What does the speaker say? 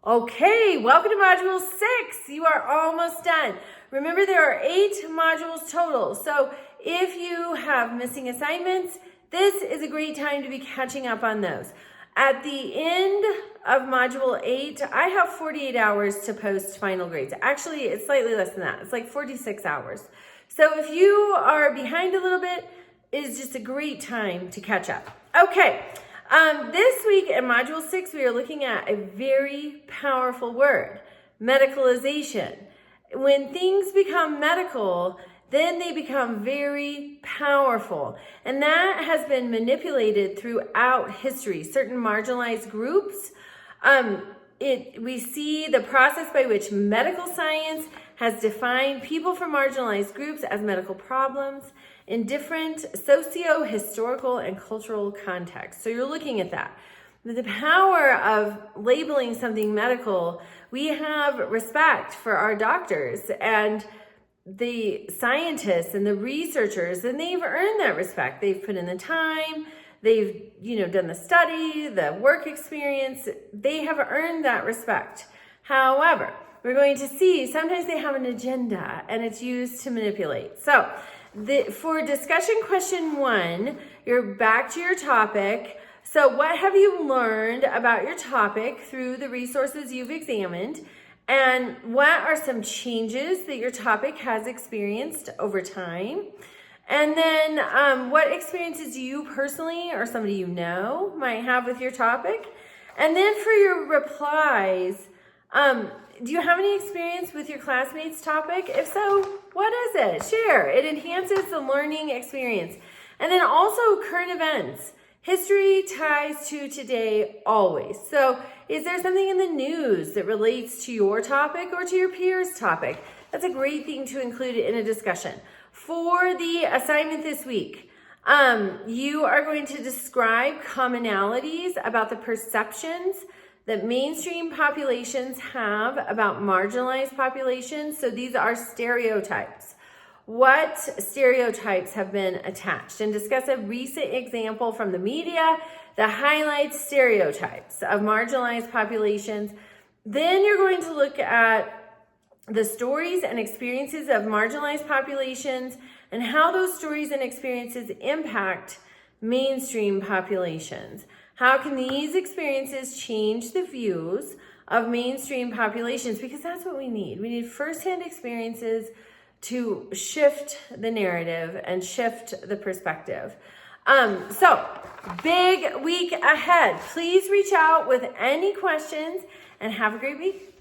Okay, welcome to Module 6. You are almost done. Remember, there are 8 modules total. So if you have missing assignments, this is a great time to be catching up on those. At the end of Module 8, I have 48 hours to post final grades. Actually, it's slightly less than that. It's like 46 hours. So if you are behind a little bit, it's just a great time to catch up. Okay. This week in Module 6, we are looking at a very powerful word, medicalization. When things become medical, then they become very powerful. And that has been manipulated throughout history. Certain marginalized groups, we see the process by which medical science has defined people from marginalized groups as medical problems in different socio-historical and cultural contexts. So you're looking at that. With the power of labeling something medical, we have respect for our doctors and the scientists and the researchers, and they've earned that respect. They've put in the time, they've done the study, the work experience. They have earned that respect. However, we're going to see sometimes they have an agenda and it's used to manipulate. So for discussion question 1, you're back to your topic. So what have you learned about your topic through the resources you've examined? And what are some changes that your topic has experienced over time? And then what experiences you personally or somebody you know might have with your topic? And then for your replies, do you have any experience with your classmates' topic? If so, what is it? Share. It enhances the learning experience. And then also current events. History ties to today always. So is there something in the news that relates to your topic or to your peers' topic? That's a great thing to include in a discussion. For the assignment this week, you are going to describe commonalities about the perceptions that mainstream populations have about marginalized populations. So these are stereotypes. What stereotypes have been attached? And discuss a recent example from the media that highlights stereotypes of marginalized populations. Then you're going to look at the stories and experiences of marginalized populations and how those stories and experiences impact mainstream populations. How can these experiences change the views of mainstream populations? Because that's what we need. We need firsthand experiences to shift the narrative and shift the perspective. So big week ahead. Please reach out with any questions and have a great week.